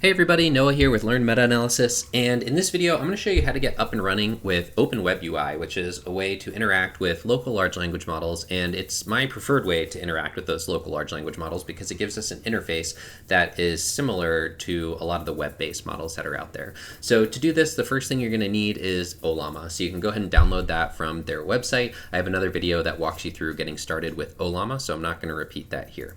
Hey everybody, Noah here with Learn Meta-Analysis, and in this video I'm going to show you how to get up and running with Open WebUI, which is a way to interact with local large language models, and it's my preferred way to interact with those local large language models because it gives us an interface that is similar to a lot of the web-based models that are out there. So to do this, the first thing you're going to need is Ollama, so you can go ahead and download that from their website. I have another video that walks you through getting started with Ollama, so I'm not going to repeat that here.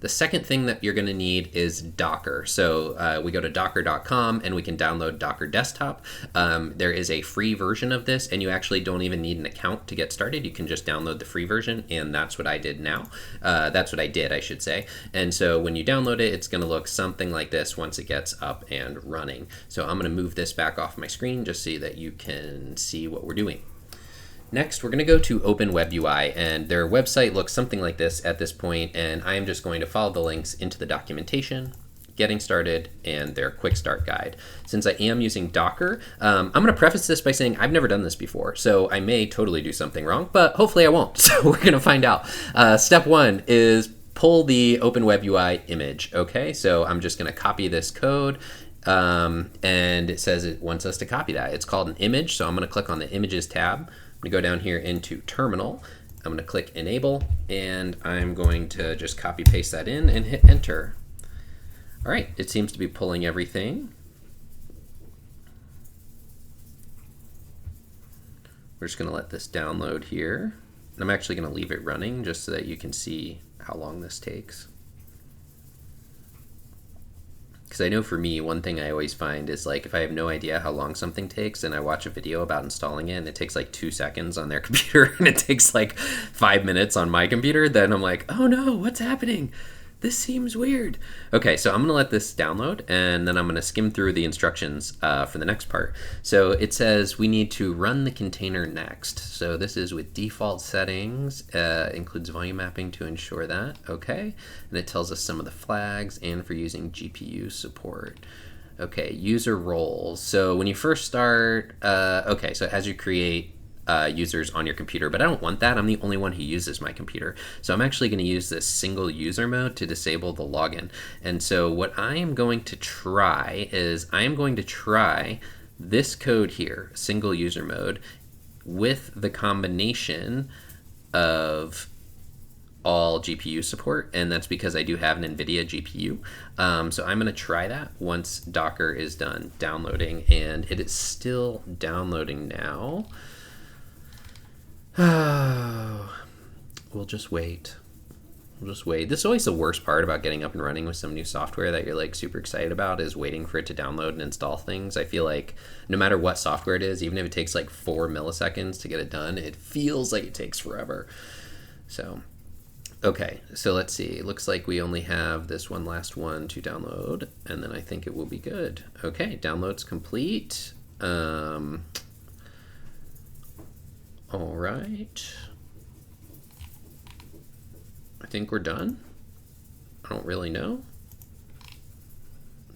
The second thing that you're going to need is Docker. So we go to docker.com and we can download Docker Desktop. There is a free version of this, and you actually don't even need an account to get started. You can just download the free version, and that's what I did now. That's what I did, I should say. And so when you download it, it's going to look something like this once it gets up and running. So I'm going to move this back off my screen just so that you can see what we're doing. Next, we're going to go to Open WebUI, and their website looks something like this at this point, and I am just going to follow the links into the documentation, getting started, and their quick start guide. Since I am using Docker, I'm going to preface this by saying I've never done this before, so I may totally do something wrong, but hopefully I won't, so we're going to find out. Step one is pull the Open WebUI image, okay? So I'm just going to copy this code. And it says it wants us to copy that. It's called an image, so I'm going to click on the Images tab. I'm going to go down here into Terminal. I'm going to click Enable, and I'm going to just copy paste that in and hit Enter. All right, it seems to be pulling everything. We're just going to let this download here. And I'm actually going to leave it running just so that you can see how long this takes. Because I know for me, one thing I always find is like if I have no idea how long something takes and I watch a video about installing it and it takes like 2 seconds on their computer and it takes like 5 minutes on my computer, then I'm like, oh no, what's happening? This seems weird. Okay, so I'm going to let this download, and then I'm going to skim through the instructions for the next part. So it says we need to run the container next. So this is with default settings, includes volume mapping to ensure that. Okay, and it tells us some of the flags and for using GPU support. Okay, user roles. So when you first start, okay, so as you create users on your computer, but I don't want that. I'm the only one who uses my computer. So I'm actually going to use this single user mode to disable the login. And so what I am going to try is I am going to try this code here, single user mode, with the combination of all GPU support, and that's because I do have an NVIDIA GPU. So I'm going to try that once Docker is done downloading, and it is still downloading now. We'll just wait. We'll just wait. This is always the worst part about getting up and running with some new software that you're like super excited about, is waiting for it to download and install things. I feel like no matter what software it is, even if it takes like 4 milliseconds to get it done, it feels like it takes forever. So, okay, so let's see. It looks like we only have this one last one to download, and then I think it will be good. Okay, download's complete. All right. I think we're done. I don't really know.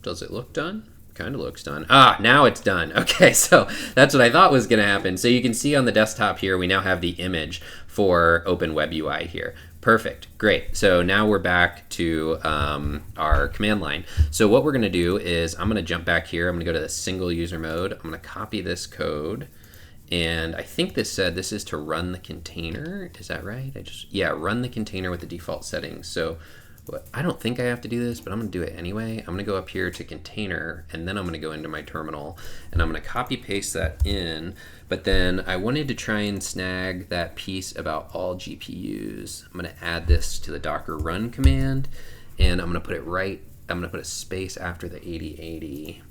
Does it look done? Kind of looks done. Ah, now it's done. Okay, so that's what I thought was going to happen. So you can see on the desktop here, we now have the image for Open WebUI here. Perfect, great. So now we're back to our command line. So what we're going to do is I'm going to jump back here. I'm going to go to the single user mode. I'm going to copy this code. And I think this said this is to run the container. Is that right? Yeah, run the container with the default settings. So I don't think I have to do this, but I'm going to do it anyway. I'm going to go up here to container, and then I'm going to go into my terminal, and I'm going to copy paste that in. But then I wanted to try and snag that piece about all GPUs. I'm going to add this to the Docker run command, and I'm going to put it right. I'm going to put a space after the 8080.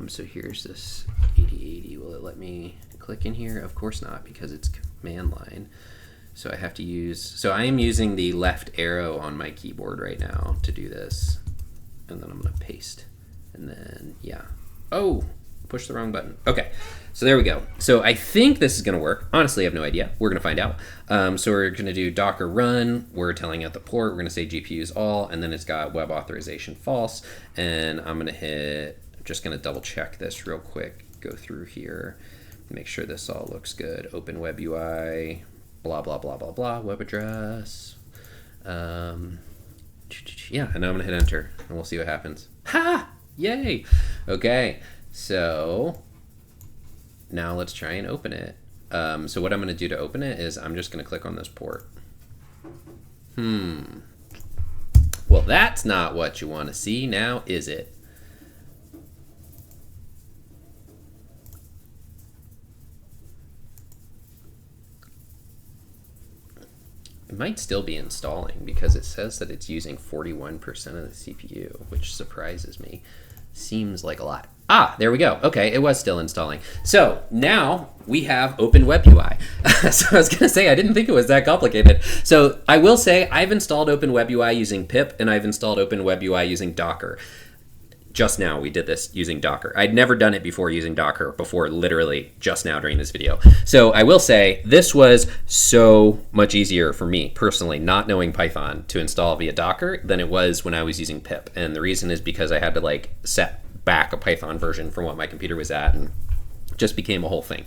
So here's this 8080. Will it let me click in here? Of course not, because it's command line. So I have to use, so I am using the left arrow on my keyboard right now to do this. And then I'm going to paste. And then, yeah. Oh, push the wrong button. Okay, so there we go. So I think this is going to work. Honestly, I have no idea. We're going to find out. So we're going to do Docker run. We're telling it the port. We're going to say GPUs all, and then it's got web authorization false. And I'm going to hit, just going to double check this real quick. Go through here, make sure this all looks good. Open WebUI, blah, blah, blah, blah, blah, web address. Yeah, and now I'm going to hit enter, and we'll see what happens. Ha! Yay. Okay, so now let's try and open it. So what I'm going to do to open it is I'm just going to click on this port. Well, that's not what you want to see now, is it? It might still be installing because it says that it's using 41% of the CPU, which surprises me. Seems like a lot. Ah, there we go. Okay, it was still installing. So now we have Open WebUI. So I was going to say, I didn't think it was that complicated. So I will say I've installed Open WebUI using pip, and I've installed Open WebUI using Docker. Just now we did this using Docker. I'd never done it before using Docker before, literally just now during this video. So I will say this was so much easier for me personally, not knowing Python, to install via Docker than it was when I was using pip. And the reason is because I had to like set back a Python version from what my computer was at, and just became a whole thing.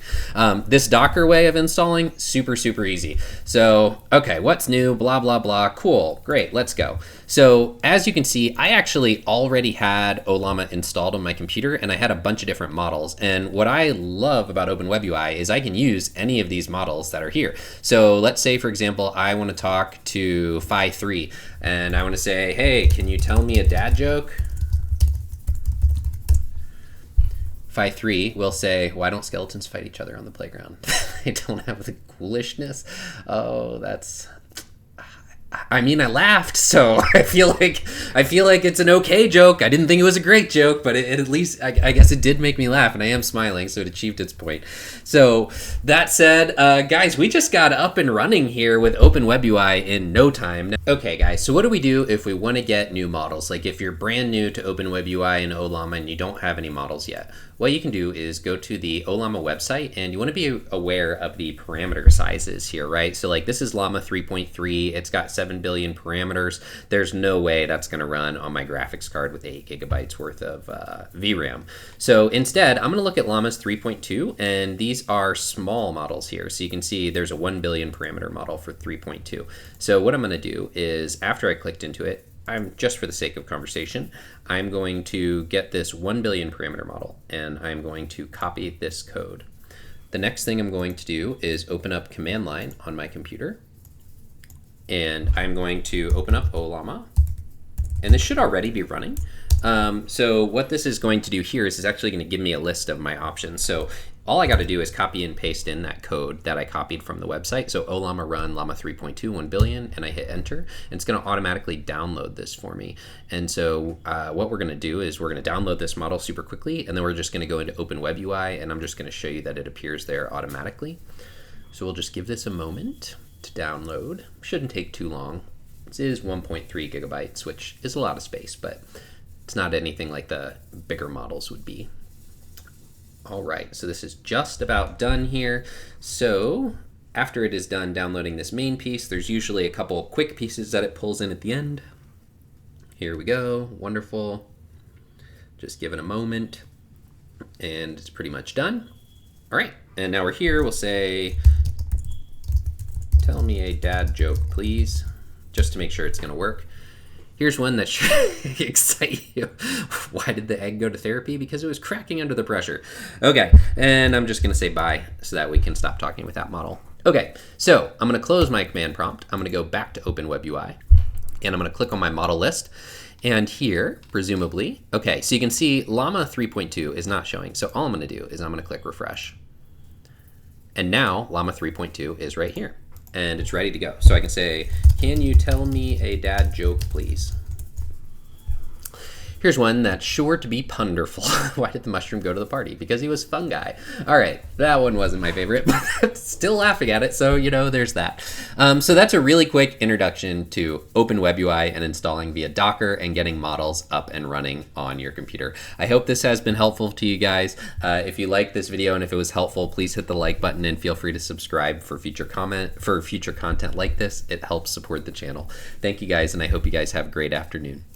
This Docker way of installing, super, super easy. So, okay, what's new? Blah, blah, blah. Cool, great, let's go. So as you can see, I actually already had Ollama installed on my computer, and I had a bunch of different models. And what I love about Open WebUI is I can use any of these models that are here. So let's say, for example, I want to talk to Phi3, and I want to say, hey, can you tell me a dad joke? Phi3 will say, why don't skeletons fight each other on the playground? They don't have the coolishness. Oh, that's... I mean, I laughed, so I feel like it's an okay joke. I didn't think it was a great joke, but it at least, I guess it did make me laugh, and I am smiling, so it achieved its point. So that said, guys, we just got up and running here with Open WebUI in no time. Okay, guys, so what do we do if we want to get new models? Like if you're brand new to Open WebUI and Ollama and you don't have any models yet, what you can do is go to the Ollama website, and you want to be aware of the parameter sizes here, right? So like this is Llama 3.3, it's got 7 billion parameters. There's no way that's going to run on my graphics card with 8 gigabytes worth of VRAM. So instead, I'm going to look at Llama's 3.2, and these are small models here. So you can see there's a 1 billion parameter model for 3.2. So what I'm going to do is, after I clicked into it, I'm just for the sake of conversation, I'm going to get this 1 billion parameter model, and I'm going to copy this code. The next thing I'm going to do is open up command line on my computer, and I'm going to open up Ollama, and this should already be running. So what this is going to do here is it's actually going to give me a list of my options. So all I got to do is copy and paste in that code that I copied from the website. So Ollama run Llama 3.2 1 billion, and I hit enter, and it's going to automatically download this for me. And so what we're going to do is we're going to download this model super quickly, and then we're just going to go into Open WebUI, and I'm just going to show you that it appears there automatically. So we'll just give this a moment to download. Shouldn't take too long. This is 1.3 gigabytes, which is a lot of space, but it's not anything like the bigger models would be. All right, so this is just about done here. So after it is done downloading this main piece, there's usually a couple quick pieces that it pulls in at the end. Here we go, wonderful. Just give it a moment, and it's pretty much done. All right, and now we're here. We'll say, tell me a dad joke, please, just to make sure it's gonna work. Here's one that should excite you. Why did the egg go to therapy? Because it was cracking under the pressure. Okay, and I'm just gonna say bye so that we can stop talking with that model. Okay, so I'm gonna close my command prompt. I'm gonna go back to Open WebUI, and I'm gonna click on my model list. And here, presumably, okay, so you can see Llama 3.2 is not showing. So all I'm gonna do is I'm gonna click refresh. And now Llama 3.2 is right here, and it's ready to go. So I can say, can you tell me a dad joke, please? Here's one that's sure to be punderful. Why did the mushroom go to the party? Because he was fungi. All right, that one wasn't my favorite, but still laughing at it, so you know, there's that. So that's a really quick introduction to Open WebUI and installing via Docker and getting models up and running on your computer. I hope this has been helpful to you guys. If you liked this video and if it was helpful, please hit the like button and feel free to subscribe for future content like this. It helps support the channel. Thank you guys, and I hope you guys have a great afternoon.